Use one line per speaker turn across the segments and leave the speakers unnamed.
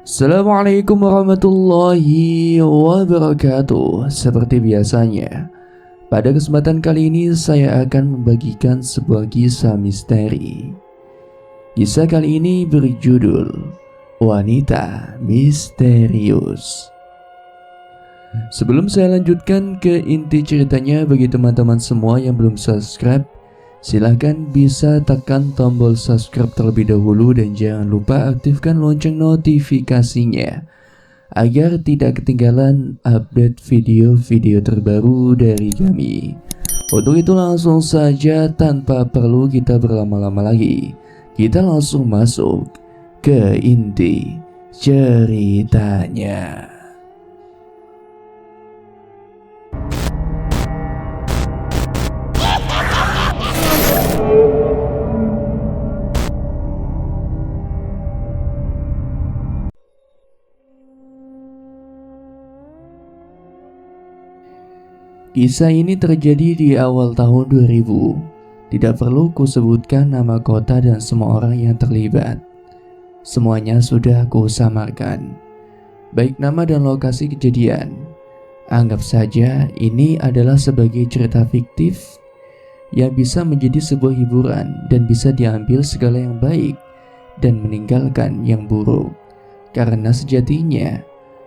Assalamualaikum warahmatullahi wabarakatuh. Seperti biasanya, pada kesempatan kali ini saya akan membagikan sebuah kisah misteri. Kisah kali ini berjudul Wanita Misterius. Sebelum saya lanjutkan ke inti ceritanya, bagi teman-teman semua yang belum subscribe, silahkan bisa tekan tombol subscribe terlebih dahulu dan jangan lupa aktifkan lonceng notifikasinya agar tidak ketinggalan update video-video terbaru dari kami. Untuk itu langsung saja tanpa perlu kita berlama-lama lagi, kita langsung masuk ke inti ceritanya. Kisah ini terjadi di awal tahun 2000. Tidak perlu kusebutkan nama kota dan semua orang yang terlibat. Semuanya sudah kusamarkan, baik nama dan lokasi kejadian. Anggap saja ini adalah sebagai cerita fiktif yang bisa menjadi sebuah hiburan dan bisa diambil segala yang baik dan meninggalkan yang buruk. Karena sejatinya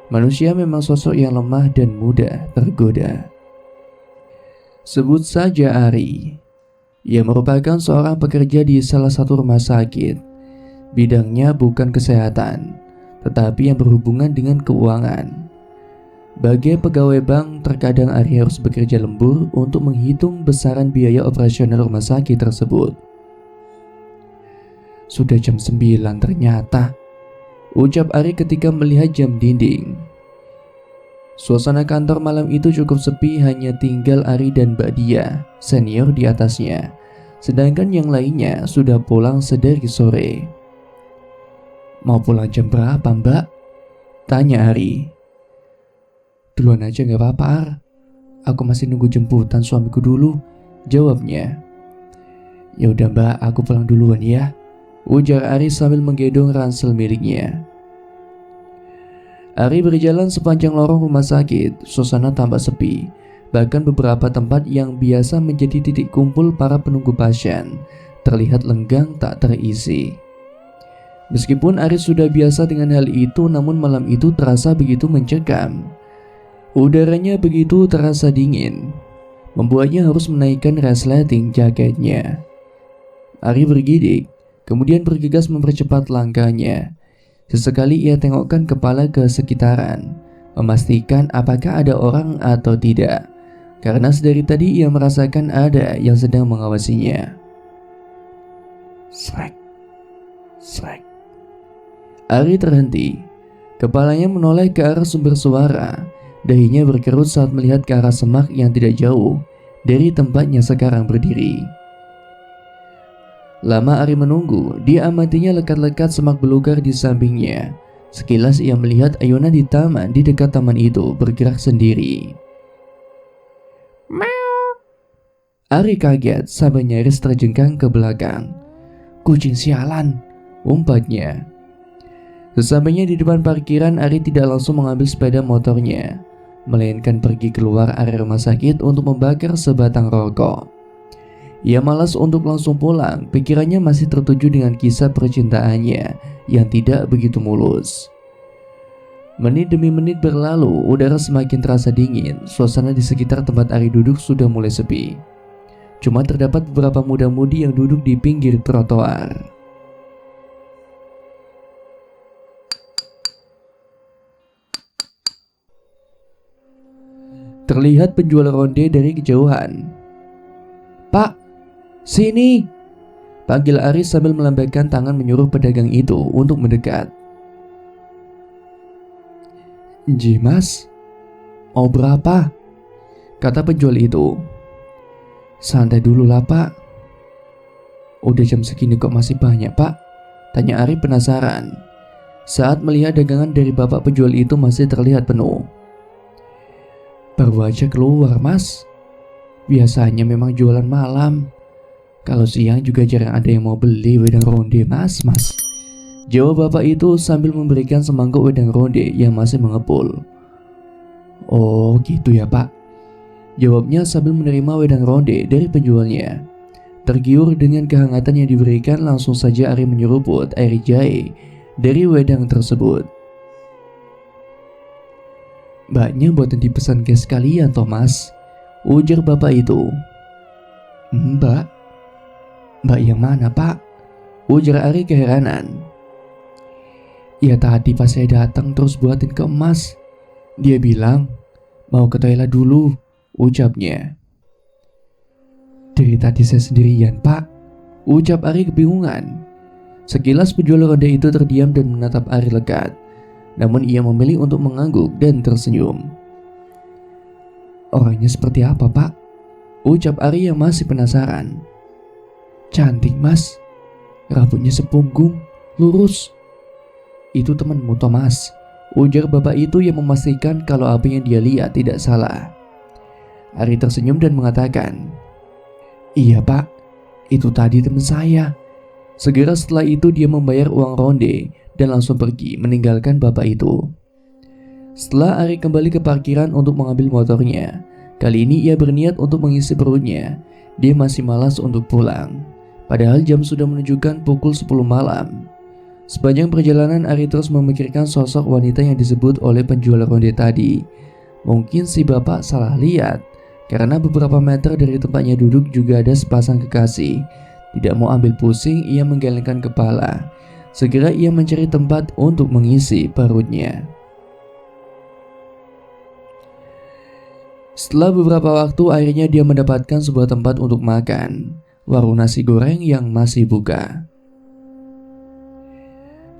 manusia memang sosok yang lemah dan mudah tergoda. Sebut saja Ari. Ia merupakan seorang pekerja di salah satu rumah sakit. Bidangnya bukan kesehatan, tetapi yang berhubungan dengan keuangan. Sebagai pegawai bank, terkadang Ari harus bekerja lembur untuk menghitung besaran biaya operasional rumah sakit tersebut. Sudah jam 9 ternyata, ucap Ari ketika melihat jam dinding. Suasana kantor malam itu cukup sepi, hanya tinggal Ari dan Mbak Dia, senior di atasnya. Sedangkan yang lainnya sudah pulang sedari sore. Mau pulang jam berapa, Mbak? Tanya Ari. Duluan aja gak apa-apa, Ar. Aku masih nunggu jemputan suamiku dulu, jawabnya. Ya udah Mbak, aku pulang duluan ya, ujar Ari sambil menggendong ransel miliknya. Ari berjalan sepanjang lorong rumah sakit. Suasana tampak sepi. Bahkan beberapa tempat yang biasa menjadi titik kumpul para penunggu pasien terlihat lenggang tak terisi. Meskipun Ari sudah biasa dengan hal itu, namun malam itu terasa begitu mencekam. Udaranya begitu terasa dingin, membuatnya harus menaikkan resleting jaketnya. Ari bergidik, kemudian bergegas mempercepat langkahnya. Sesekali ia tengokkan kepala ke sekitaran, memastikan apakah ada orang atau tidak, karena sedari tadi ia merasakan ada yang sedang mengawasinya. Srek, srek. Ari terhenti, kepalanya menoleh ke arah sumber suara. Dahinya berkerut saat melihat ke arah semak yang tidak jauh dari tempatnya sekarang berdiri. Lama Ari menunggu, dia amatinya lekat-lekat semak belukar di sampingnya. Sekilas ia melihat ayunan di taman di dekat taman itu bergerak sendiri. Meow. Ari kaget sampai nyaris terjengkang ke belakang. Kucing sialan, umpatnya. Sesampainya di depan parkiran, Ari tidak langsung mengambil sepeda motornya, melainkan pergi keluar area rumah sakit untuk membakar sebatang rokok. Ia malas untuk langsung pulang, pikirannya masih tertuju dengan kisah percintaannya yang tidak begitu mulus. Menit demi menit berlalu, udara semakin terasa dingin, suasana di sekitar tempat Ari duduk sudah mulai sepi. Cuma terdapat beberapa muda-mudi yang duduk di pinggir trotoar. Terlihat penjual ronde dari kejauhan. Pak, sini, panggil Ari sambil melambaikan tangan menyuruh pedagang itu untuk mendekat. Mas, mau berapa? Kata penjual itu. Santai dulu lah Pak. Udah jam segini kok masih banyak Pak? Tanya Ari penasaran saat melihat dagangan dari bapak penjual itu masih terlihat penuh. Baru aja keluar Mas. Biasanya memang jualan malam. Kalau siang juga jarang ada yang mau beli wedang ronde mas. Jawab bapak itu sambil memberikan semangkuk wedang ronde yang masih mengepul. Oh gitu ya pak, jawabnya sambil menerima wedang ronde dari penjualnya. Tergiur dengan kehangatan yang diberikan, langsung saja Ari menyeruput air jahe dari wedang tersebut. Mbaknya buatan dipesan ke sekalian Thomas, ujar bapak itu. Mbak? Mbak yang mana pak? Ujar Ari keheranan. Ya tadi pas saya datang terus buatin ke emas. Dia bilang mau ke toilet dulu, ucapnya. Dari tadi saya sendirian pak, ucap Ari kebingungan. Sekilas penjual ronde itu terdiam dan menatap Ari lekat. Namun ia memilih untuk mengangguk dan tersenyum. Orangnya seperti apa pak? Ucap Ari yang masih penasaran. Cantik mas, rambutnya sepunggung, lurus. Itu temanmu Thomas, ujar bapak itu yang memastikan kalau apa yang dia lihat tidak salah. Ari tersenyum dan mengatakan, iya pak, itu tadi teman saya. Segera setelah itu dia membayar uang ronde dan langsung pergi meninggalkan bapak itu. Setelah Ari kembali ke parkiran untuk mengambil motornya, kali ini ia berniat untuk mengisi perutnya. Dia masih malas untuk pulang, padahal jam sudah menunjukkan pukul 10 malam. Sepanjang perjalanan Ari terus memikirkan sosok wanita yang disebut oleh penjual ronde tadi. Mungkin si bapak salah lihat, karena beberapa meter dari tempatnya duduk juga ada sepasang kekasih. Tidak mau ambil pusing, ia menggelengkan kepala. Segera ia mencari tempat untuk mengisi perutnya. Setelah beberapa waktu, akhirnya dia mendapatkan sebuah tempat untuk makan. Warung nasi goreng yang masih buka.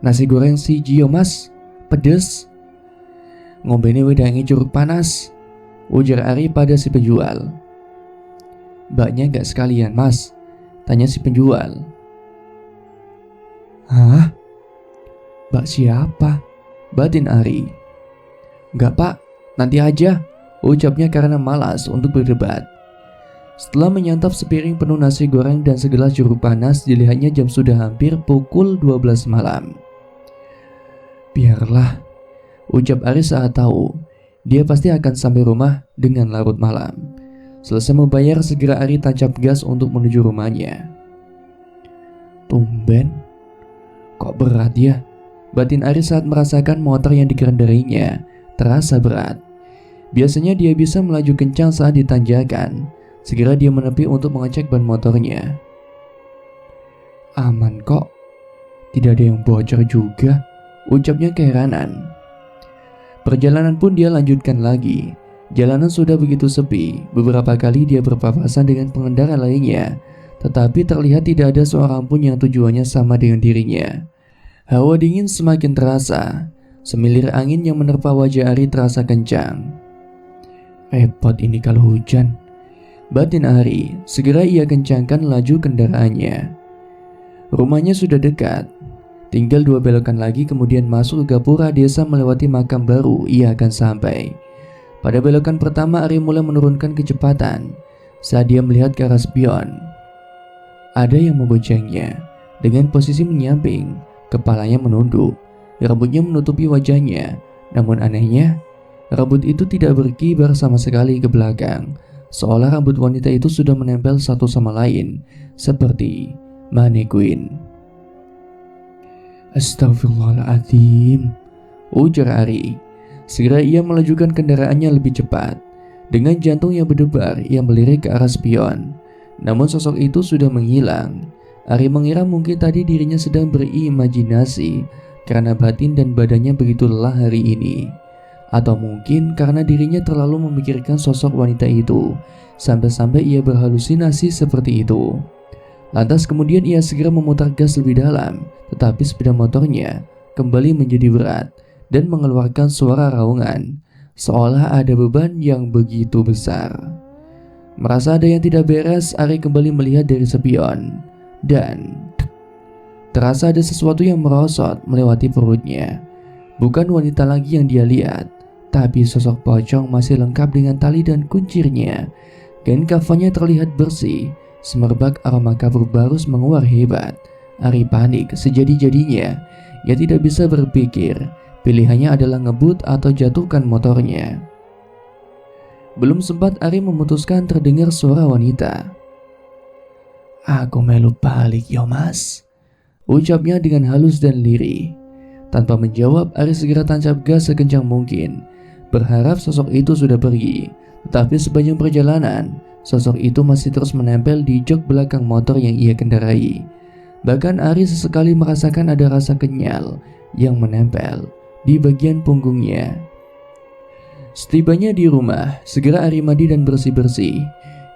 Nasi goreng si Gio mas, pedes. Ngombene wedangi curug panas, ujar Ari pada si penjual. Mbaknya gak sekalian mas, tanya si penjual. Hah? Mbak siapa? Batin Ari. Gak pak, nanti aja, ucapnya karena malas untuk berdebat. Setelah menyantap sepiring penuh nasi goreng dan segelas jeruk panas, dilihatnya jam sudah hampir pukul 12 malam. Biarlah, ucap Ari saat tahu dia pasti akan sampai rumah dengan larut malam. Selesai membayar, segera Ari tancap gas untuk menuju rumahnya. Tumben, kok berat ya? Batin Ari saat merasakan motor yang dikendarinya terasa berat. Biasanya dia bisa melaju kencang saat ditanjakan. Segera dia menepi untuk mengecek ban motornya. Aman kok, tidak ada yang bocor juga, ucapnya keheranan. Perjalanan pun dia lanjutkan lagi. Jalanan sudah begitu sepi. Beberapa kali dia berpapasan dengan pengendara lainnya, tetapi terlihat tidak ada seorang pun yang tujuannya sama dengan dirinya. Hawa dingin semakin terasa. Semilir angin yang menerpa wajah Ari terasa kencang. Repot ini kalau hujan, batin Ari. Segera ia kencangkan laju kendaraannya. Rumahnya sudah dekat. Tinggal 2 belokan lagi, kemudian masuk ke gapura desa melewati makam baru, ia akan sampai. Pada belokan pertama, Ari mulai menurunkan kecepatan saat dia melihat ke arah spion. Ada yang memboncengnya dengan posisi menyamping, kepalanya menunduk, rambutnya menutupi wajahnya. Namun anehnya, rambut itu tidak berkibar sama sekali ke belakang, seolah rambut wanita itu sudah menempel satu sama lain, seperti mannequin. Astagfirullahaladzim, ujar Ari. Segera ia melajukan kendaraannya lebih cepat. Dengan jantung yang berdebar, ia melirik ke arah spion. Namun sosok itu sudah menghilang. Ari mengira mungkin tadi dirinya sedang berimajinasi karena batin dan badannya begitu lelah hari ini. Atau mungkin karena dirinya terlalu memikirkan sosok wanita itu, sampai-sampai ia berhalusinasi seperti itu. Lantas kemudian ia segera memutar gas lebih dalam, tetapi sepeda motornya kembali menjadi berat dan mengeluarkan suara raungan, seolah ada beban yang begitu besar. Merasa ada yang tidak beres, Ari kembali melihat dari spion, dan terasa ada sesuatu yang merosot melewati perutnya. Bukan wanita lagi yang dia lihat, tapi sosok pocong masih lengkap dengan tali dan kuncirnya. Kain kafannya terlihat bersih. Semerbak aroma kabur barus menguar hebat. Ari panik sejadi-jadinya. Ia tidak bisa berpikir. Pilihannya adalah ngebut atau jatuhkan motornya. Belum sempat Ari memutuskan terdengar suara wanita. "Aku melu balik yo mas," ucapnya dengan halus dan lirih. Tanpa menjawab, Ari segera tancap gas sekencang mungkin, berharap sosok itu sudah pergi. Tetapi sepanjang perjalanan, sosok itu masih terus menempel di jok belakang motor yang ia kendarai. Bahkan Ari sesekali merasakan ada rasa kenyal yang menempel di bagian punggungnya. Setibanya di rumah, segera Ari mandi dan bersih-bersih.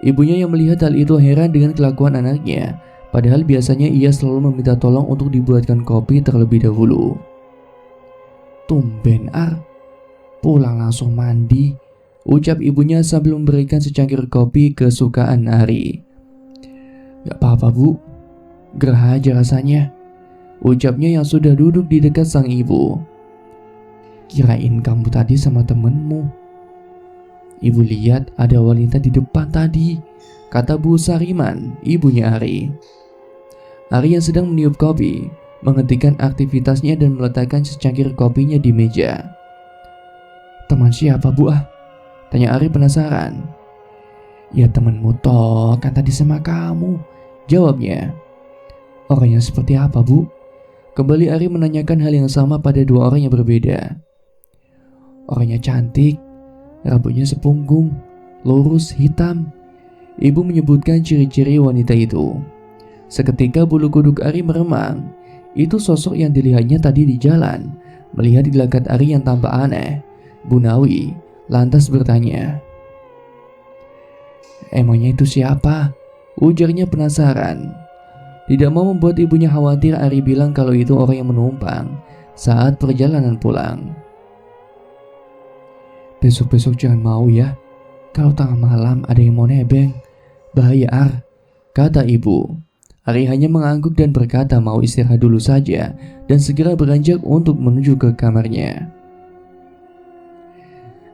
Ibunya yang melihat hal itu heran dengan kelakuan anaknya, padahal biasanya ia selalu meminta tolong untuk dibuatkan kopi terlebih dahulu. "Tumben Ar, pulang langsung mandi," ucap ibunya sambil memberikan secangkir kopi kesukaan Ari. "Gak apa-apa bu, gerah aja rasanya," ucapnya yang sudah duduk di dekat sang ibu. "Kirain kamu tadi sama temenmu. Ibu lihat ada wanita di depan tadi," kata Bu Sariman, ibunya Ari. Ari yang sedang meniup kopi menghentikan aktivitasnya dan meletakkan secangkir kopinya di meja. "Teman siapa bu ah?" tanya Ari penasaran. "Ya temanmu toh, kan tadi sama kamu," jawabnya. "Orangnya seperti apa bu?" Kembali Ari menanyakan hal yang sama pada dua orang yang berbeda. "Orangnya cantik, rambutnya sepunggung, lurus, hitam." Ibu menyebutkan ciri-ciri wanita itu. Seketika bulu kuduk Ari meremang. Itu sosok yang dilihatnya tadi di jalan. Melihat gelagat Ari yang tampak aneh, Bu Nawi lantas bertanya, "Emangnya itu siapa?" ujarnya penasaran. Tidak mau membuat ibunya khawatir, Ari bilang kalau itu orang yang menumpang saat perjalanan pulang. "Besok-besok jangan mau ya. Kalau tengah malam ada yang mau nebeng, bahaya Ar," kata ibu. Ari hanya mengangguk dan berkata mau istirahat dulu saja dan segera beranjak untuk menuju ke kamarnya.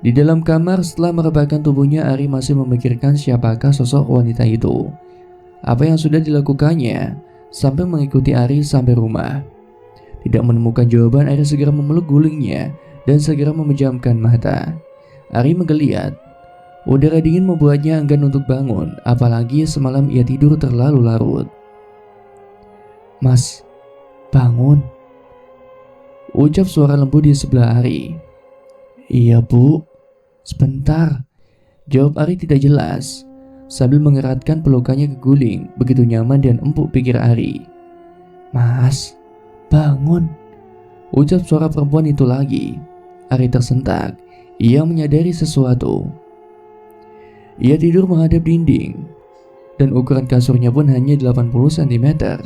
Di dalam kamar setelah merebahkan tubuhnya, Ari masih memikirkan siapakah sosok wanita itu. Apa yang sudah dilakukannya sampai mengikuti Ari sampai rumah. Tidak menemukan jawaban, Ari segera memeluk gulingnya dan segera memejamkan mata. Ari menggeliat. Udara dingin membuatnya enggan untuk bangun, apalagi semalam ia tidur terlalu larut. "Mas, bangun," ucap suara lembut di sebelah Ari. "Iya bu, sebentar," jawab Ari tidak jelas sambil mengeratkan pelukannya ke guling. Begitu nyaman dan empuk, pikir Ari. "Mas, bangun," ucap suara perempuan itu lagi. Ari tersentak. Ia menyadari sesuatu. Ia tidur menghadap dinding dan ukuran kasurnya pun hanya 80 cm.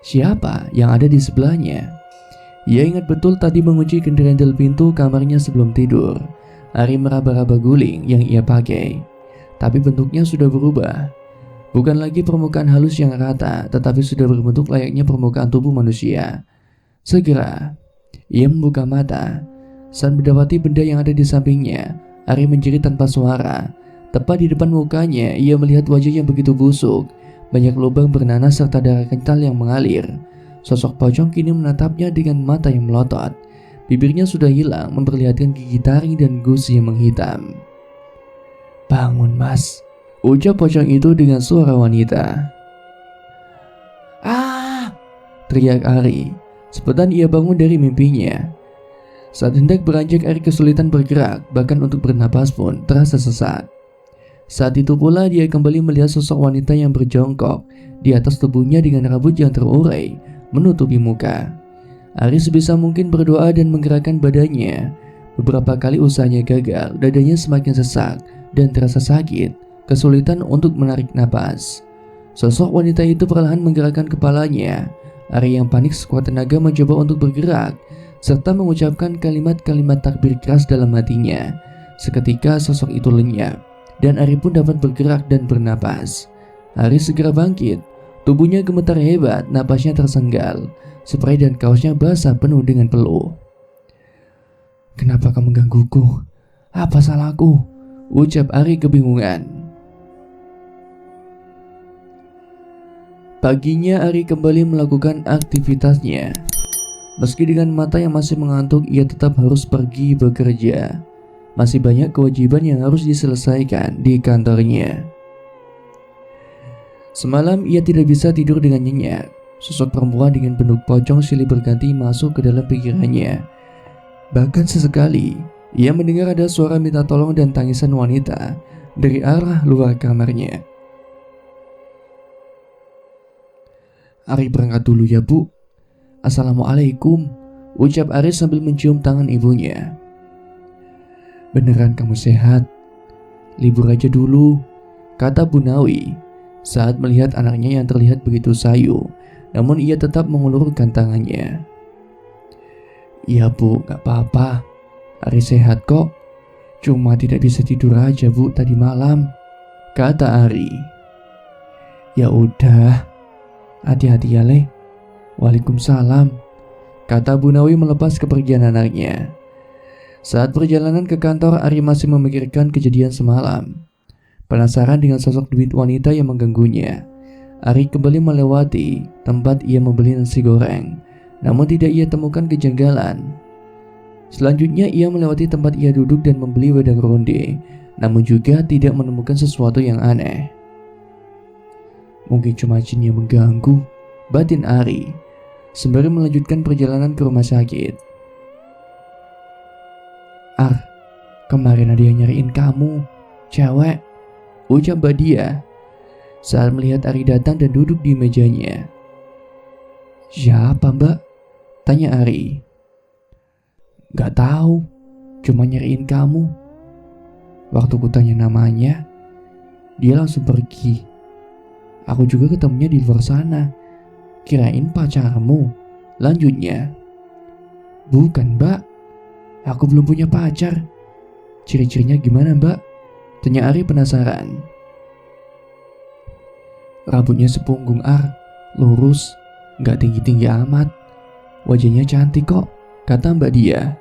Siapa yang ada di sebelahnya? Ia ingat betul tadi mengunci kendendel pintu kamarnya sebelum tidur. Ari meraba-raba guling yang ia pakai, tapi bentuknya sudah berubah. Bukan lagi permukaan halus yang rata, tetapi sudah berbentuk layaknya permukaan tubuh manusia. Segera ia membuka mata. Saat mendapati benda yang ada di sampingnya, Ari menjerit tanpa suara. Tepat di depan mukanya, ia melihat wajah yang begitu busuk, banyak lubang bernanas serta darah kental yang mengalir. Sosok pocong kini menatapnya dengan mata yang melotot. Bibirnya sudah hilang, memperlihatkan gigi taring dan gusi yang menghitam. "Bangun mas," ucap pocong itu dengan suara wanita. "Ah!" teriak Ari. Sepetan ia bangun dari mimpinya. Saat hendak beranjak, Ari kesulitan bergerak, bahkan untuk bernapas pun terasa sesak. Saat itu pula dia kembali melihat sosok wanita yang berjongkok di atas tubuhnya dengan rambut yang terurai menutupi muka. Ari sebisa mungkin berdoa dan menggerakkan badannya. Beberapa kali usahanya gagal, dadanya semakin sesak dan terasa sakit, kesulitan untuk menarik napas. Sosok wanita itu perlahan menggerakkan kepalanya. Ari yang panik sekuat tenaga mencoba untuk bergerak serta mengucapkan kalimat-kalimat takbir keras dalam hatinya. Seketika sosok itu lenyap dan Ari pun dapat bergerak dan bernapas. Ari segera bangkit. Tubuhnya gemetar hebat, napasnya tersenggal. Spray dan kaosnya basah penuh dengan peluh. "Kenapa kamu menggangguku? Apa salahku?" ucap Ari kebingungan. Paginya Ari kembali melakukan aktivitasnya. Meski dengan mata yang masih mengantuk, ia tetap harus pergi bekerja. Masih banyak kewajiban yang harus diselesaikan di kantornya. Semalam ia tidak bisa tidur dengan nyenyak. Sosok perempuan dengan bentuk pocong silih berganti masuk ke dalam pikirannya. Bahkan sesekali ia mendengar ada suara minta tolong dan tangisan wanita dari arah luar kamarnya. "Ari berangkat dulu ya Bu. Assalamualaikum," ucap Ari sambil mencium tangan ibunya. "Beneran kamu sehat? Libur aja dulu," kata Bu Nawi saat melihat anaknya yang terlihat begitu sayu, namun ia tetap mengulurkan tangannya. "Iya Bu, gak apa-apa. Ari sehat kok. Cuma tidak bisa tidur aja Bu tadi malam," kata Ari. "Ya udah, hati-hati ya Le." "Waalaikumsalam," kata Bu Nawi melepas kepergian anaknya. Saat perjalanan ke kantor, Ari masih memikirkan kejadian semalam. Penasaran dengan sosok wanita yang mengganggunya, Ari kembali melewati tempat ia membeli nasi goreng, namun tidak ia temukan kejanggalan. Selanjutnya ia melewati tempat ia duduk dan membeli wedang ronde, namun juga tidak menemukan sesuatu yang aneh. "Mungkin cuma jin yang mengganggu," batin Ari sembari melanjutkan perjalanan ke rumah sakit. "Ar, kemarin ada yang nyariin kamu, cewek," ucap Mbak Dia saat melihat Ari datang dan duduk di mejanya. "Siapa Mbak?" tanya Ari. "Gak tahu, cuma nyariin kamu. Waktu ku tanya namanya, dia langsung pergi. Aku juga ketemunya di luar sana. Kirain pacarmu," lanjutnya. "Bukan Mbak, aku belum punya pacar. Ciri-cirinya gimana Mbak?" tanya Ari penasaran. "Rambutnya sepunggung Ar, lurus, gak tinggi-tinggi amat. Wajahnya cantik kok," kata Mbak Dia.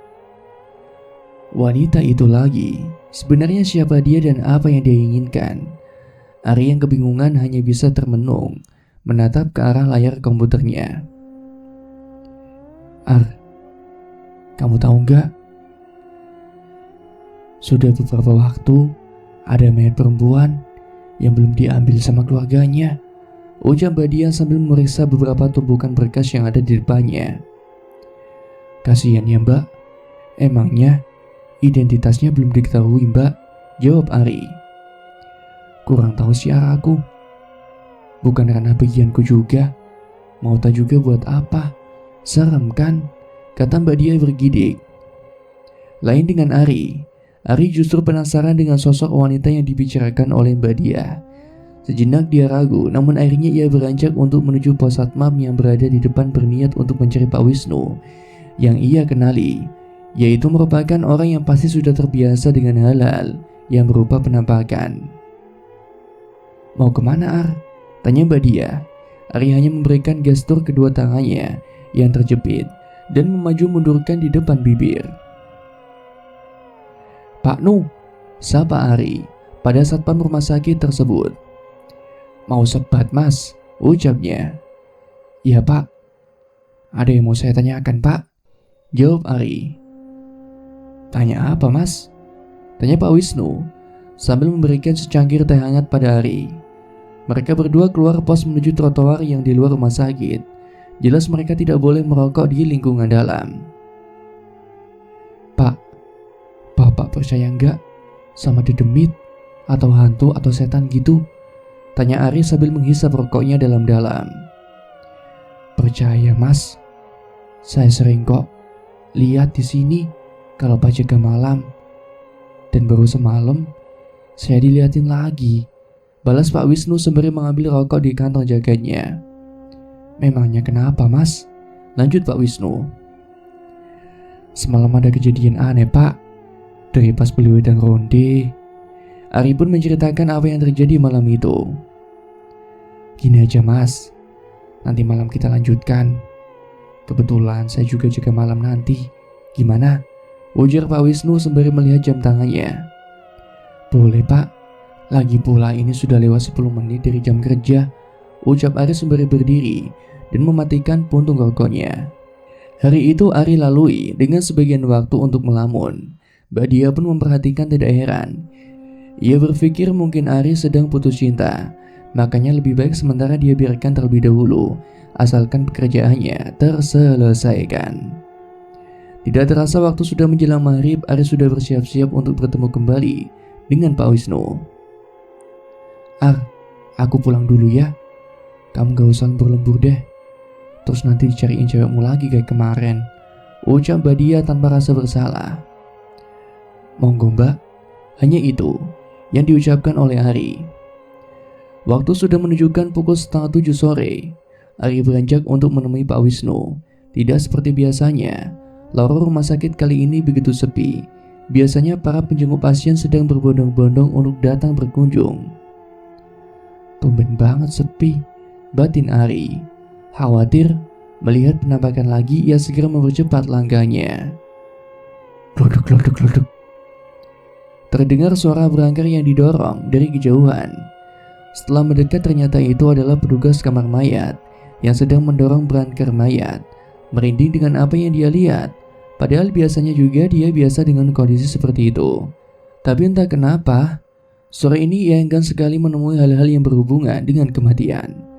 Wanita itu lagi, sebenarnya siapa dia dan apa yang dia inginkan? Ari yang kebingungan hanya bisa termenung, menatap ke arah layar komputernya. "Ar, kamu tahu gak? Sudah beberapa waktu ada mayat perempuan yang belum diambil sama keluarganya," ucap Mbak Dia sambil memeriksa beberapa tumpukan berkas yang ada di depannya. "Kasihan ya Mbak, emangnya identitasnya belum diketahui Mbak," jawab Ari. "Kurang tahu sih aku. Bukan ranah bagianku juga. Mau tahu juga buat apa? Serem kan?" kata Mbak Dia bergidik. Lain dengan Ari justru penasaran dengan sosok wanita yang dibicarakan oleh Mbak Dia. Sejenak dia ragu, namun akhirnya ia beranjak untuk menuju pos satpam yang berada di depan berniat untuk mencari Pak Wisnu yang ia kenali, yaitu merupakan orang yang pasti sudah terbiasa dengan hal-hal yang berupa penampakan. "Mau kemana Ar?" tanya Mbak Dia. Ari hanya memberikan gestur kedua tangannya yang terjepit dan memaju mundurkan di depan bibir. "Pak Nu," sapa Ari pada satpam rumah sakit tersebut. "Mau sebat Mas," ucapnya. "Iya Pak, ada yang mau saya tanyakan Pak," jawab Ari. "Tanya apa Mas?" tanya Pak Wisnu sambil memberikan secangkir teh hangat pada Ari. Mereka berdua keluar pos menuju trotoar yang di luar rumah sakit. Jelas mereka tidak boleh merokok di lingkungan dalam. "Pak, Bapak percaya nggak sama dedemit atau hantu atau setan gitu?" tanya Ari sambil menghisap rokoknya dalam-dalam. "Percaya Mas, saya sering kok lihat di sini kalau pas jaga malam. Dan baru semalam saya dilihatin lagi," balas Pak Wisnu sembari mengambil rokok di kantong jaketnya. "Memangnya kenapa Mas?" lanjut Pak Wisnu. "Semalam ada kejadian aneh Pak. Dari pas beli wedang ronde." Ari pun menceritakan apa yang terjadi malam itu. "Gini aja Mas, nanti malam kita lanjutkan. Kebetulan saya juga jaga malam nanti. Gimana?" ujar Pak Wisnu sembari melihat jam tangannya. "Boleh Pak, lagi pula ini sudah lewat 10 menit dari jam kerja," ucap Ari sembari berdiri dan mematikan puntung rokoknya. Hari itu Ari lalui dengan sebagian waktu untuk melamun. Mbak Dia pun memperhatikan tidak heran. Ia berpikir mungkin Ari sedang putus cinta, makanya lebih baik sementara dia biarkan terlebih dahulu, asalkan pekerjaannya terselesaikan. Tidak terasa waktu sudah menjelang maghrib, Ari sudah bersiap-siap untuk bertemu kembali dengan Pak Wisnu. Ar, aku pulang dulu ya. Kamu gak usah lembur-lembur deh. Terus nanti dicariin cewekmu lagi kayak kemarin, ucap Mbak Dia tanpa rasa bersalah. Monggo mbak, hanya itu yang diucapkan oleh Ari. Waktu sudah menunjukkan pukul 6:30 sore. Ari beranjak untuk menemui Pak Wisnu. Tidak seperti biasanya, lorong rumah sakit kali ini begitu sepi. Biasanya para penjenguk pasien sedang berbondong-bondong untuk datang berkunjung. Tumben banget sepi, batin Ari. Khawatir melihat penampakan lagi, ia segera mempercepat langkahnya. Glodok. Terdengar suara berangkar yang didorong dari kejauhan. Setelah mendekat ternyata itu adalah petugas kamar mayat yang sedang mendorong berangkar mayat. Merinding dengan apa yang dia lihat. Padahal biasanya juga dia biasa dengan kondisi seperti itu. Tapi entah kenapa, sore ini ia enggan sekali menemui hal-hal yang berhubungan dengan kematian.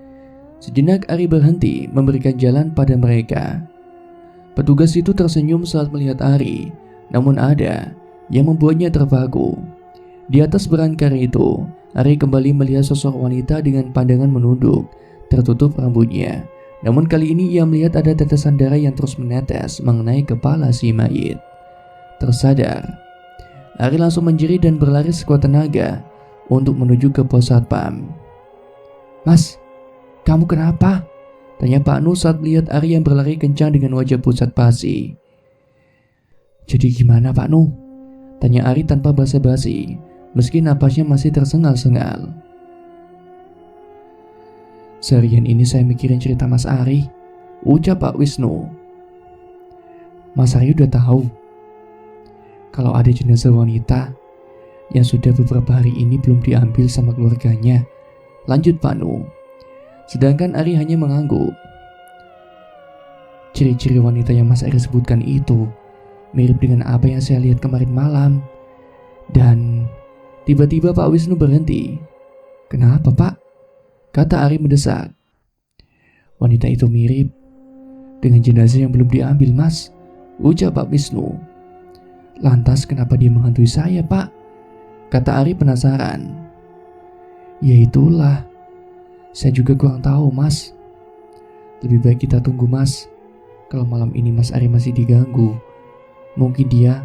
Sejenak Ari berhenti memberikan jalan pada mereka. Petugas itu tersenyum saat melihat Ari, namun ada yang membuatnya terpaku. Di atas berangkar itu, Ari kembali melihat sosok wanita dengan pandangan menunduk, tertutup rambutnya. Namun kali ini ia melihat ada tetesan darah yang terus menetes mengenai kepala si mayit. Tersadar, Ari langsung menjerit dan berlari sekuat tenaga untuk menuju ke pos satpam. Mas, kamu kenapa? Tanya Pak Nu saat melihat Ari yang berlari kencang dengan wajah pucat pasi. Jadi gimana Pak Nu? Tanya Ari tanpa basa-basi, meski napasnya masih tersengal-sengal. Seharian ini saya mikirin cerita Mas Ari, ucap Pak Wisnu. Mas Ari udah tahu kalau ada jenazah wanita yang sudah beberapa hari ini belum diambil sama keluarganya, lanjut Pak Nu. Sedangkan Ari hanya mengangguk. Ciri-ciri wanita yang Mas Ari sebutkan itu mirip dengan apa yang saya lihat kemarin malam. Dan tiba-tiba Pak Wisnu berhenti. Kenapa Pak? Kata Ari mendesak. Wanita itu mirip dengan jenazah yang belum diambil Mas, ucap Pak Wisnu. Lantas kenapa dia menghantui saya Pak? Kata Ari penasaran. Ya itulah, saya juga kurang tahu Mas. Lebih baik kita tunggu Mas. Kalau malam ini Mas Ari masih diganggu, mungkin dia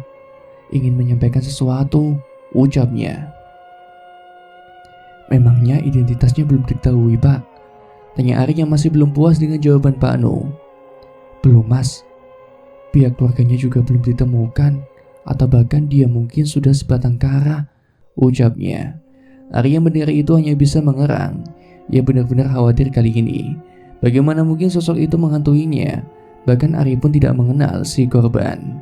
ingin menyampaikan sesuatu, ucapnya. Memangnya identitasnya belum diketahui Pak? Tanya Ari yang masih belum puas dengan jawaban Pak Nu. Belum Mas, pihak keluarganya juga belum ditemukan, atau bahkan dia mungkin sudah sebatang kara, ucapnya. Ari yang mendengar itu hanya bisa mengerang. Ia benar-benar khawatir kali ini. Bagaimana mungkin sosok itu menghantuinya? Bahkan Ari pun tidak mengenal si korban.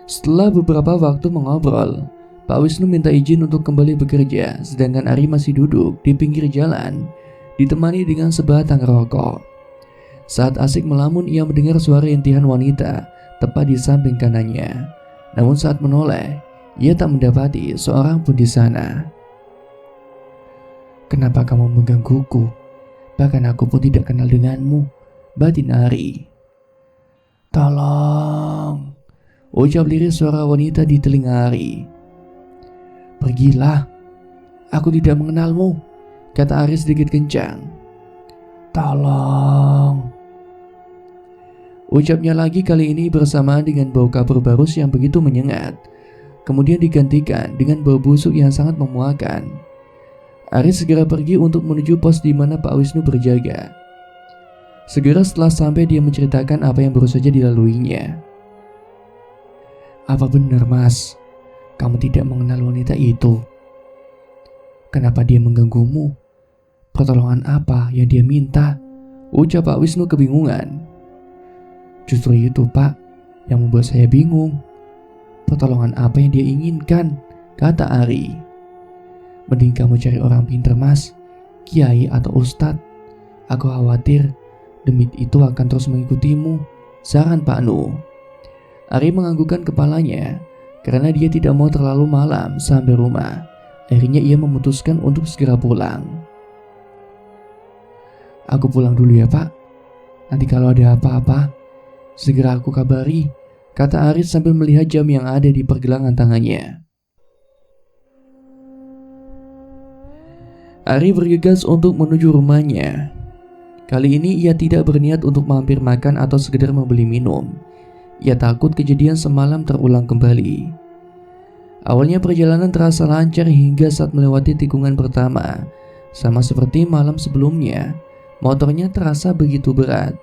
Setelah beberapa waktu mengobrol, Pak Wisnu minta izin untuk kembali bekerja, sedangkan Ari masih duduk di pinggir jalan, ditemani dengan sebatang rokok. Saat asik melamun, ia mendengar suara rintihan wanita tepat di samping kanannya. Namun saat menoleh, ia tak mendapati seorang pun di sana. Kenapa kamu menggangguku? Bahkan aku pun tidak kenal denganmu, batin Ari. Tolong, ucap lirih suara wanita di telinga Ari. Pergilah, aku tidak mengenalmu, kata Ari sedikit kencang. Tolong, ucapnya lagi, kali ini bersamaan dengan bau kapur barus yang begitu menyengat. Kemudian digantikan dengan bau busuk yang sangat memuakan. Ari segera pergi untuk menuju pos di mana Pak Wisnu berjaga. Segera setelah sampai, dia menceritakan apa yang baru saja dilaluinya. Apa benar Mas? Kamu tidak mengenal wanita itu? Kenapa dia mengganggumu? Pertolongan apa yang dia minta? Ucap Pak Wisnu kebingungan. Justru itu Pak yang membuat saya bingung. Pertolongan apa yang dia inginkan? Kata Ari. Mending kamu cari orang pintar Mas, kiai atau ustadz. Aku khawatir demit itu akan terus mengikutimu, saran Pak Nu. Ari menganggukkan kepalanya karena dia tidak mau terlalu malam sampai rumah. Akhirnya ia memutuskan untuk segera pulang. Aku pulang dulu ya Pak. Nanti kalau ada apa-apa, segera aku kabari, kata Aris sambil melihat jam yang ada di pergelangan tangannya. Ari bergegas untuk menuju rumahnya. Kali ini ia tidak berniat untuk mampir makan atau sekedar membeli minum. Ia takut kejadian semalam terulang kembali. Awalnya perjalanan terasa lancar hingga saat melewati tikungan pertama. Sama seperti malam sebelumnya, motornya terasa begitu berat.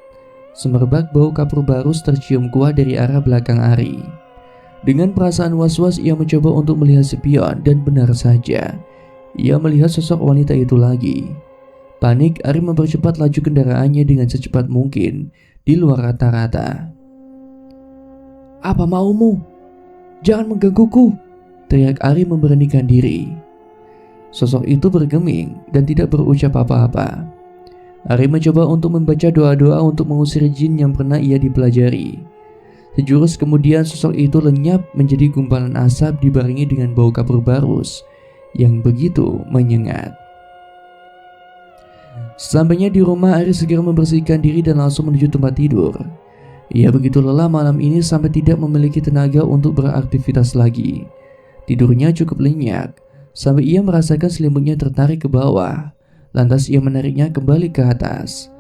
Semerbak bau kapur barus tercium kuat dari arah belakang Ari. Dengan perasaan was-was ia mencoba untuk melihat spion dan benar saja, ia melihat sosok wanita itu lagi. Panik, Ari mempercepat laju kendaraannya dengan secepat mungkin di luar rata-rata. Apa maumu? Jangan menggangguku, teriak Ari memberanikan diri. Sosok itu bergeming dan tidak berucap apa-apa. Ari mencoba untuk membaca doa-doa untuk mengusir jin yang pernah ia dipelajari. Sejurus kemudian sosok itu lenyap menjadi gumpalan asap dibarengi dengan bau kapur barus yang begitu menyengat. Sampainya di rumah, Ari segera membersihkan diri dan langsung menuju tempat tidur. Ia begitu lelah malam ini sampai tidak memiliki tenaga untuk beraktivitas lagi. Tidurnya cukup lenyak sampai ia merasakan selimutnya tertarik ke bawah. Lantas ia menariknya kembali ke atas.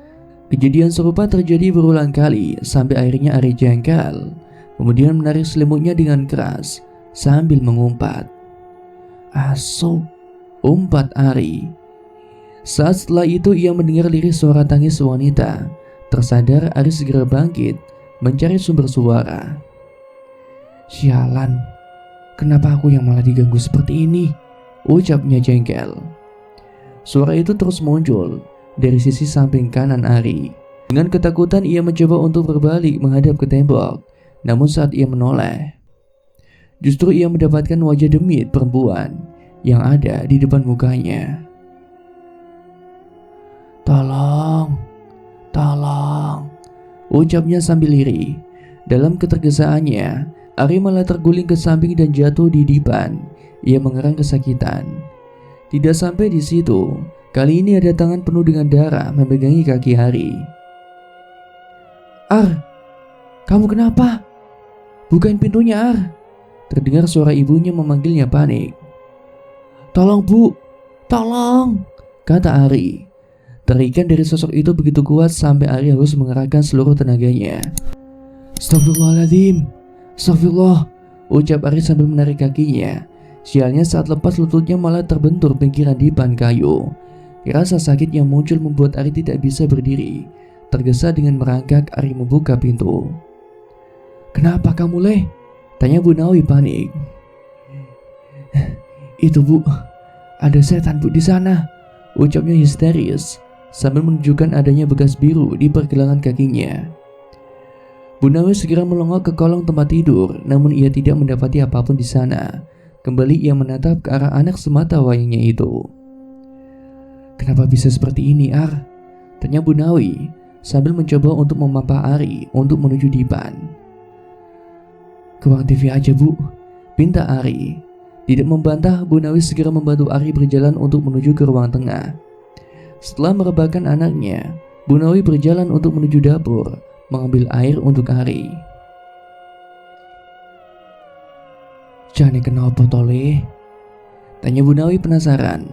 Kejadian serupa terjadi berulang kali sampai akhirnya Ari jengkel. Kemudian menarik selimutnya dengan keras sambil mengumpat. Asu, umpat Ari. Saat setelah itu ia mendengar lirik suara tangis wanita. Tersadar, Ari segera bangkit mencari sumber suara. Sialan, kenapa aku yang malah diganggu seperti ini? Ucapnya jengkel. Suara itu terus muncul dari sisi samping kanan Ari. Dengan ketakutan ia mencoba untuk berbalik menghadap ke tembok. Namun saat ia menoleh, justru ia mendapatkan wajah demit perempuan yang ada di depan mukanya. Tolong, tolong, ucapnya sambil lirih. Dalam ketergesaannya, Ari malah terguling ke samping dan jatuh di dipan. Ia mengerang kesakitan. Tidak sampai di situ, kali ini ada tangan penuh dengan darah memegangi kaki Ari. Ar, kamu kenapa? Bukain pintunya, Ar. Terdengar suara ibunya memanggilnya panik. Tolong Bu, tolong, kata Ari. Terikan dari sosok itu begitu kuat sampai Ari harus mengerahkan seluruh tenaganya. Astagfirullahaladzim, astagfirullah, ucap Ari sambil menarik kakinya. Sialnya saat lepas lututnya malah terbentur pinggiran dipan kayu. Rasa sakit yang muncul membuat Ari tidak bisa berdiri. Tergesa dengan merangkak, Ari membuka pintu. Kenapa kamu, Leh? Tanya Bu Nawi panik. Itu Bu, ada setan Bu di sana, ucapnya histeris sambil menunjukkan adanya bekas biru di pergelangan kakinya. Bu Nawi segera melongok ke kolong tempat tidur, namun ia tidak mendapati apapun di sana. Kembali ia menatap ke arah anak semata wayangnya itu. Kenapa bisa seperti ini, Ar? Tanya Bu Nawi sambil mencoba untuk memapah Ari untuk menuju dipan. Ke ruang TV aja Bu, pinta Ari. Tidak membantah, Bu Nawi segera membantu Ari berjalan untuk menuju ke ruang tengah. Setelah merebahkan anaknya, Bu Nawi berjalan untuk menuju dapur mengambil air untuk Ari. Jane kenapa tole? Tanya Bu Nawi penasaran.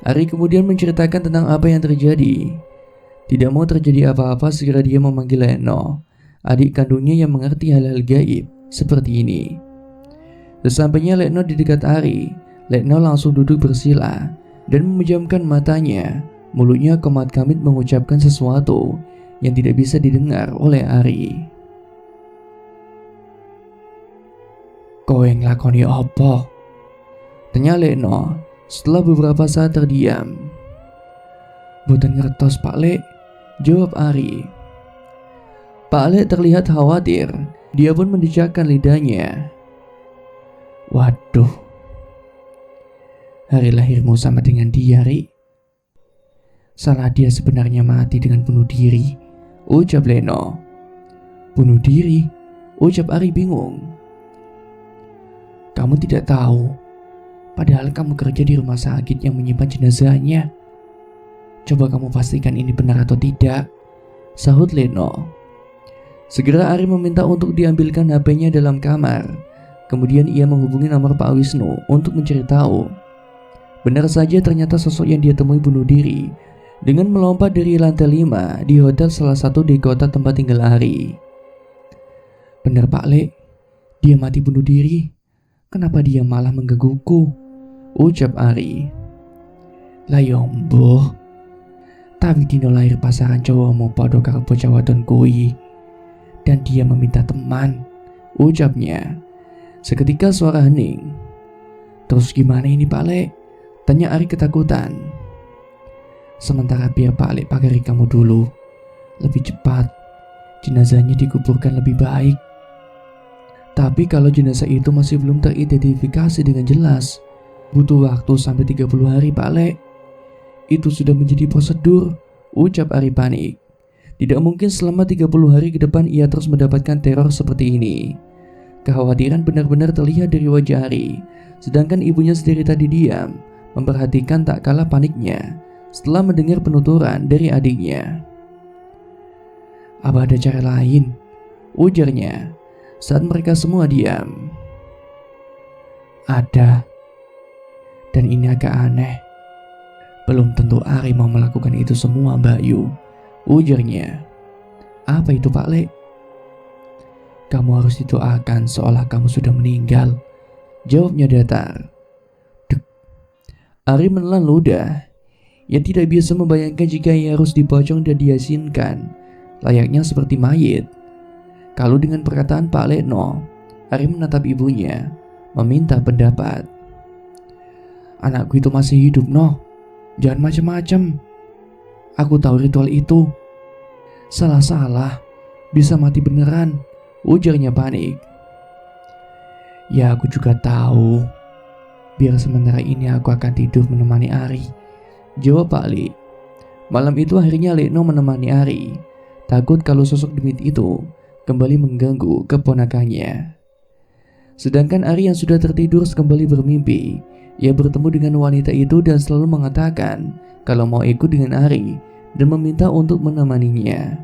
Ari kemudian menceritakan tentang apa yang terjadi. Tidak mau terjadi apa-apa, segera dia memanggil Letno, adik kandungnya yang mengerti hal-hal gaib seperti ini. Sesampainya Letno di dekat Ari, Letno langsung duduk bersila dan memejamkan matanya. Mulutnya komat-kamit mengucapkan sesuatu yang tidak bisa didengar oleh Ari. Kowe nglakoni apa? Tanya Letno setelah beberapa saat terdiam. Boten ngertos Pak Lek, jawab Ari. Pak Lek terlihat khawatir, dia pun mendecakkan lidahnya. Waduh, hari lahirmu sama dengan dia, Ri. Salah dia sebenarnya mati dengan bunuh diri, ucap Leno. Bunuh diri? Ucap Ari bingung. Kamu tidak tahu, padahal kamu kerja di rumah sakit yang menyimpan jenazahnya. Coba kamu pastikan ini benar atau tidak, sahut Leno. Segera Ari meminta untuk diambilkan HP-nya dalam kamar. Kemudian ia menghubungi nomor Pak Wisnu untuk mencari tahu. Benar saja ternyata sosok yang dia temui bunuh diri dengan melompat dari lantai 5 di hotel salah satu di kota tempat tinggal Ari. Benar Pak Le, dia mati bunuh diri. Kenapa dia malah menggangguku? Ucap Ari. Lah yombo, tapi dino lahir pasaran cowok mau podo karo bocah wadon kui. Dan dia meminta teman, ucapnya. Seketika suara hening. Terus gimana ini Pak Le? Tanya Ari ketakutan. Sementara biar Pak Le pagari kamu dulu. Lebih cepat, jenazahnya dikuburkan lebih baik. Tapi kalau jenazah itu masih belum teridentifikasi dengan jelas, butuh waktu sampai 30 hari Pak Le. Itu sudah menjadi prosedur, ucap Ari panik. Tidak mungkin selama 30 hari ke depan ia terus mendapatkan teror seperti ini. Kekhawatiran benar-benar terlihat dari wajah Ari, sedangkan ibunya sendiri tadi diam, memperhatikan tak kalah paniknya setelah mendengar penuturan dari adiknya. Apa ada cara lain? Ujarnya saat mereka semua diam. Ada. Dan ini agak aneh. Belum tentu Ari mau melakukan itu semua Mbak Yu, ujarnya. Apa itu Pak Le? Kamu harus didoakan seolah kamu sudah meninggal, jawabnya datar. Dek. Ari menelan ludah. Ia tidak biasa membayangkan jika ia harus dipocong dan diasinkan, layaknya seperti mayit. Kalau dengan perkataan Pak Leno, Ari menatap ibunya, meminta pendapat. Anakku itu masih hidup, noh. Jangan macam-macam. Aku tahu ritual itu. Salah-salah, bisa mati beneran, ujarnya panik. Ya aku juga tahu. Biar sementara ini aku akan tidur menemani Ari, jawab Pak Li. Malam itu akhirnya Leno menemani Ari, takut kalau sosok demit itu kembali mengganggu keponakannya. Sedangkan Ari yang sudah tertidur kembali bermimpi. Ia bertemu dengan wanita itu dan selalu mengatakan kalau mau ikut dengan Ari dan meminta untuk menemaninya.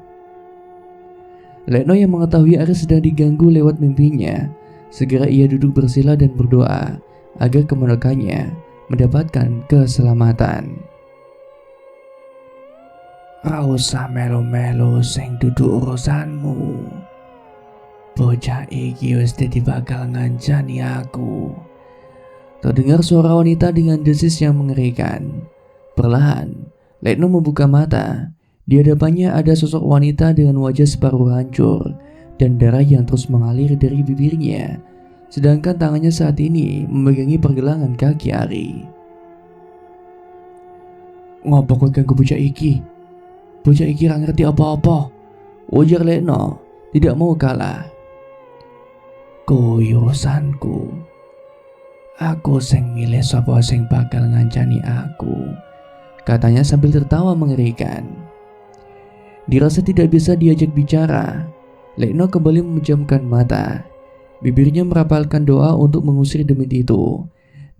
Leno yang mengetahui Ari sedang diganggu lewat mimpinya, segera ia duduk bersila dan berdoa agar keponakannya mendapatkan keselamatan. Ra usah melu-melu sing dudu urusanmu. Bocah iki wis dadi bakal ngancani aku. Terdengar suara wanita dengan desis yang mengerikan. Perlahan, Leno membuka mata. Di hadapannya ada sosok wanita dengan wajah separuh hancur dan darah yang terus mengalir dari bibirnya. Sedangkan tangannya saat ini memegangi pergelangan kaki Ari. Ngopo kowe ganggu bocah iki? Bocah iki ra ngerti apa-apa, ujar Leno, tidak mau kalah. Koyosanku. Aku sing milih sapa sing bakal ngancani aku, katanya sambil tertawa mengerikan. Dirasa tidak bisa diajak bicara, Leno kembali memejamkan mata. Bibirnya merapalkan doa untuk mengusir demit itu.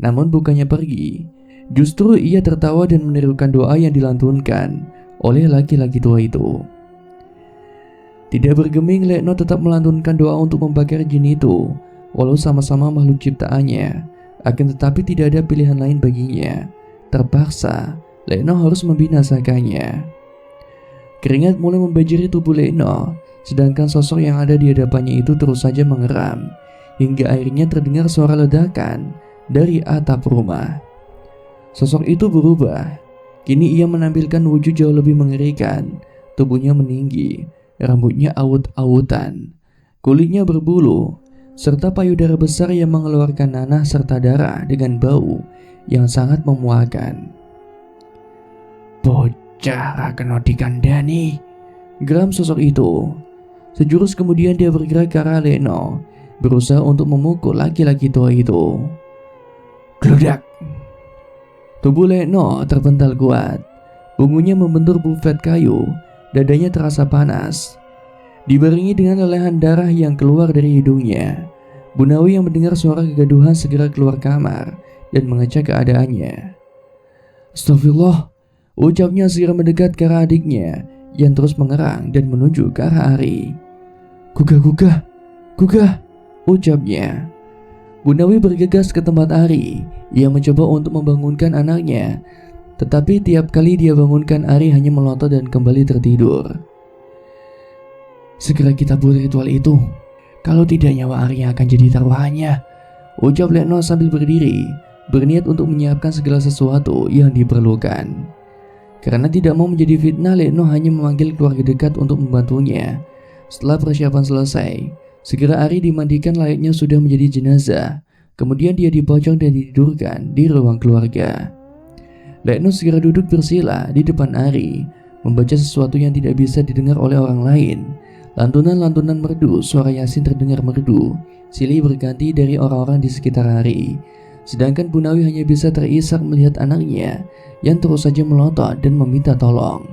Namun bukannya pergi, justru ia tertawa dan menirukan doa yang dilantunkan oleh laki-laki tua itu. Tidak bergeming, Leno tetap melantunkan doa untuk membakar jin itu, walau sama-sama makhluk ciptaannya. Akan tetapi tidak ada pilihan lain baginya. Terpaksa, Leno harus membinasakannya. Keringat mulai membanjiri tubuh Leno, sedangkan sosok yang ada di hadapannya itu terus saja mengeram, hingga akhirnya terdengar suara ledakan dari atap rumah. Sosok itu berubah. Kini ia menampilkan wujud jauh lebih mengerikan. Tubuhnya meninggi, rambutnya awut-awutan, kulitnya berbulu, serta payudara besar yang mengeluarkan nanah serta darah dengan bau yang sangat memuakkan. Bocah ra kena dikandani, geram sosok itu. Sejurus kemudian dia bergerak ke arah Leno, berusaha untuk memukul laki-laki tua itu. Gludak! Tubuh Leno terpental kuat. Punggungnya membentur bufet kayu, dadanya terasa panas. Dibarengi dengan lelehan darah yang keluar dari hidungnya, Bu Nawi yang mendengar suara kegaduhan segera keluar kamar dan mengecek keadaannya. Astagfirullah, ucapnya segera mendekat ke arah adiknya yang terus mengerang dan menuju ke arah Ari. Gugah, ucapnya. Bu Nawi bergegas ke tempat Ari. Ia mencoba untuk membangunkan anaknya, tetapi tiap kali dia bangunkan Ari hanya melotot dan kembali tertidur. Segera kita buat ritual itu, kalau tidak nyawa Ari akan jadi taruhannya, ucap Letno sambil berdiri, berniat untuk menyiapkan segala sesuatu yang diperlukan. Karena tidak mau menjadi fitnah, Letno hanya memanggil keluarga dekat untuk membantunya. Setelah persiapan selesai, segera Ari dimandikan layaknya sudah menjadi jenazah. Kemudian dia dipocong dan ditidurkan di ruang keluarga. Letno segera duduk bersila di depan Ari, membaca sesuatu yang tidak bisa didengar oleh orang lain. Lantunan-lantunan merdu, suara Yasin terdengar merdu, silih berganti dari orang-orang di sekitar Ari. Sedangkan Bu Nawi hanya bisa terisak melihat anaknya yang terus saja melotot dan meminta tolong.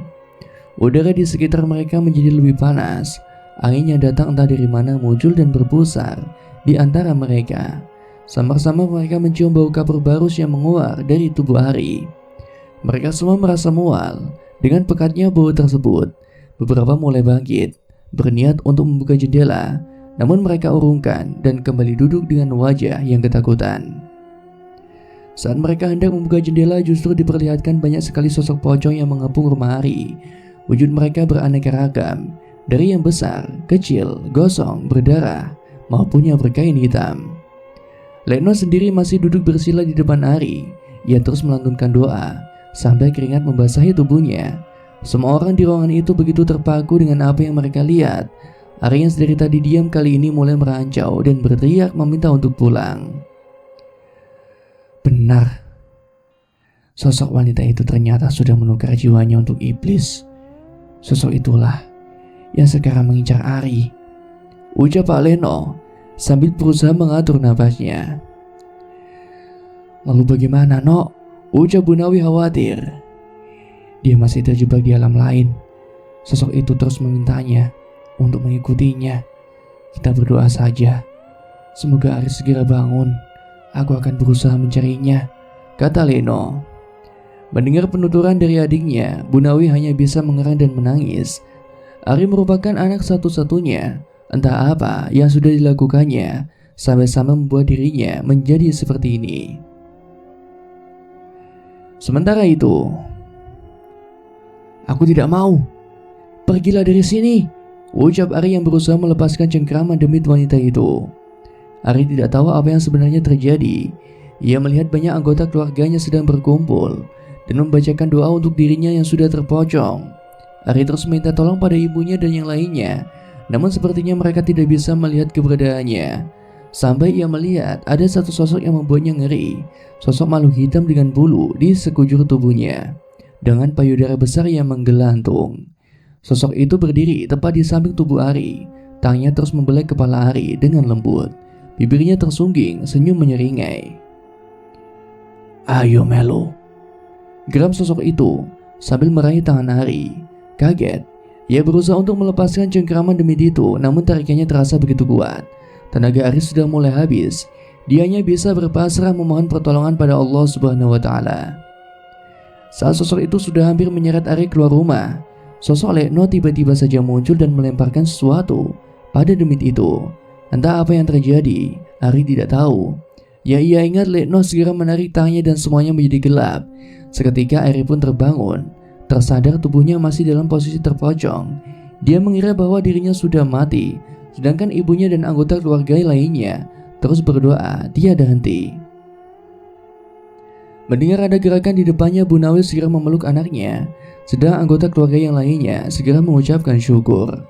Udara di sekitar mereka menjadi lebih panas. Angin yang datang entah dari mana muncul dan berpusar di antara mereka. Samar-samar mereka mencium bau kapur barus yang menguar dari tubuh Ari. Mereka semua merasa mual dengan pekatnya bau tersebut. Beberapa mulai bangkit, berniat untuk membuka jendela, namun mereka urungkan dan kembali duduk dengan wajah yang ketakutan. Saat mereka hendak membuka jendela, justru diperlihatkan banyak sekali sosok pocong yang mengepung rumah Ari. Wujud mereka beraneka ragam, dari yang besar, kecil, gosong, berdarah, maupun yang berkain hitam. Letno sendiri masih duduk bersila di depan Ari. Ia terus melantunkan doa sampai keringat membasahi tubuhnya. Semua orang di ruangan itu begitu terpaku dengan apa yang mereka lihat. Ari yang sedari tadi diam kali ini mulai merancau dan berteriak meminta untuk pulang. Benar, sosok wanita itu ternyata sudah menukar jiwanya untuk iblis. Sosok itulah yang sekarang mengincar Ari, ucap Pak Leno sambil berusaha mengatur nafasnya. Lalu bagaimana, Nok? Ucap Bu Nawi khawatir. Dia masih terjebak di alam lain. Sosok itu terus memintanya untuk mengikutinya. Kita berdoa saja. Semoga Ari segera bangun. Aku akan berusaha mencarinya, kata Leno. Mendengar penuturan dari adiknya, Bu Nawi hanya bisa mengerang dan menangis. Ari merupakan anak satu-satunya. Entah apa yang sudah dilakukannya sampai-sampai membuat dirinya menjadi seperti ini. Sementara itu, aku tidak mau. Pergilah dari sini, ucap Ari yang berusaha melepaskan cengkraman demit wanita itu. Ari tidak tahu apa yang sebenarnya terjadi. Ia melihat banyak anggota keluarganya sedang berkumpul dan membacakan doa untuk dirinya yang sudah terpocong. Ari terus minta tolong pada ibunya dan yang lainnya, namun sepertinya mereka tidak bisa melihat keberadaannya. Sampai ia melihat ada satu sosok yang membuatnya ngeri. Sosok makhluk hitam dengan bulu di sekujur tubuhnya, dengan payudara besar yang menggelantung. Sosok itu berdiri tepat di samping tubuh Ari. Tangannya terus membelai kepala Ari dengan lembut. Bibirnya tersungging, senyum menyeringai. Ayo Melo, geram sosok itu sambil meraih tangan Ari. Kaget, ia berusaha untuk melepaskan cengkraman demit itu, namun tarikannya terasa begitu kuat. Tenaga Ari sudah mulai habis. Dia hanya bisa berpasrah memohon pertolongan pada Allah Subhanahu wa Ta'ala. Saat sosok itu sudah hampir menyeret Ari keluar rumah, sosok Letno tiba-tiba saja muncul dan melemparkan sesuatu pada demit itu. Entah apa yang terjadi, Ari tidak tahu. Ya, ia ingat Letno segera menarik tangannya dan semuanya menjadi gelap. Seketika Ari pun terbangun, tersadar tubuhnya masih dalam posisi terpocong. Dia mengira bahwa dirinya sudah mati, sedangkan ibunya dan anggota keluarga lainnya terus berdoa tiada henti. Mendengar ada gerakan di depannya, Bu Nawi segera memeluk anaknya, sedang anggota keluarga yang lainnya segera mengucapkan syukur.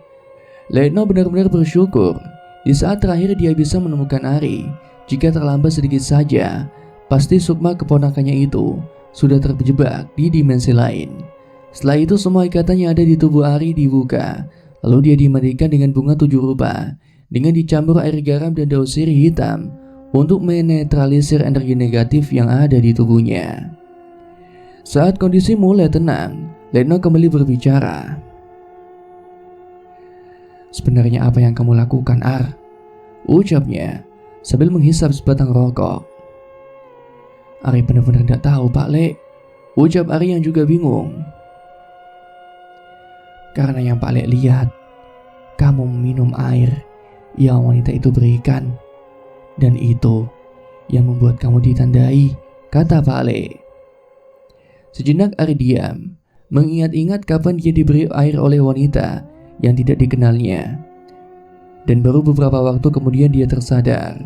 Letno benar-benar bersyukur. Di saat terakhir dia bisa menemukan Ari. Jika terlambat sedikit saja, pasti Sukma keponakannya itu sudah terjebak di dimensi lain. Setelah itu semua ikatan yang ada di tubuh Ari dibuka. Lalu dia dimandikan dengan bunga 7 rupa, dengan dicampur air garam dan daun sirih hitam untuk menetralisir energi negatif yang ada di tubuhnya. Saat kondisi mulai tenang, Letno kembali berbicara. "Sebenarnya apa yang kamu lakukan, Ar?" ucapnya sambil menghisap sebatang rokok. "Ari benar-benar tidak tahu, Pak Le," ucap Ari yang juga bingung. "Karena yang Pak Le lihat, kamu meminum air yang wanita itu berikan. Dan itu yang membuat kamu ditandai," kata Pak Le. Sejenak Ari diam, mengingat-ingat kapan dia diberi air oleh wanita yang tidak dikenalnya. Dan baru beberapa waktu kemudian dia tersadar.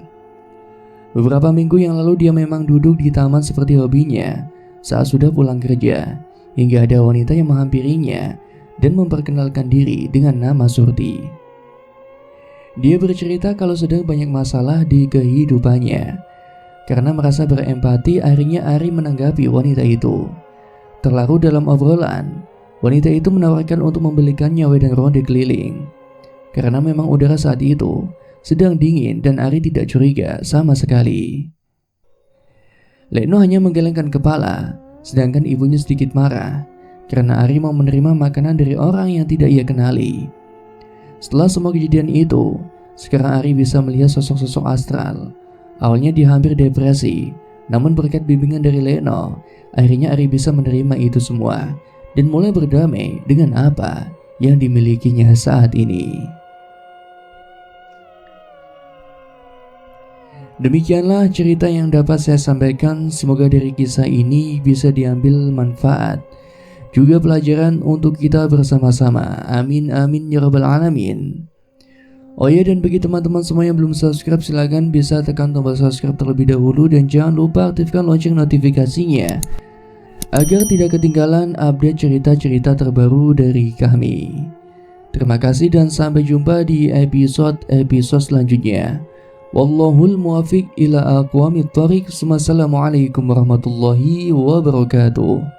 Beberapa minggu yang lalu dia memang duduk di taman seperti hobinya saat sudah pulang kerja, hingga ada wanita yang menghampirinya dan memperkenalkan diri dengan nama Surti. Dia bercerita kalau sedang banyak masalah di kehidupannya. Karena merasa berempati, akhirnya Ari menanggapi wanita itu. Terlarut dalam obrolan, wanita itu menawarkan untuk membelikannya wedang ronde keliling. Karena memang udara saat itu sedang dingin dan Ari tidak curiga sama sekali. Letno hanya menggelengkan kepala, sedangkan ibunya sedikit marah karena Ari mau menerima makanan dari orang yang tidak ia kenali. Setelah semua kejadian itu, sekarang Ari bisa melihat sosok-sosok astral. Awalnya dia hampir depresi, namun berkat bimbingan dari Letno, akhirnya Ari bisa menerima itu semua dan mulai berdamai dengan apa yang dimilikinya saat ini. Demikianlah cerita yang dapat saya sampaikan. Semoga dari kisah ini bisa diambil manfaat, juga pelajaran untuk kita bersama-sama. Amin amin ya rabbal alamin. Oh ya, dan bagi teman-teman semua yang belum subscribe, silahkan bisa tekan tombol subscribe terlebih dahulu. Dan jangan lupa aktifkan lonceng notifikasinya agar tidak ketinggalan update cerita-cerita terbaru dari kami. Terima kasih dan sampai jumpa di episode selanjutnya. Wallahul muwaffiq ila aqwamit thoriq. Wassalamualaikum warahmatullahi wabarakatuh.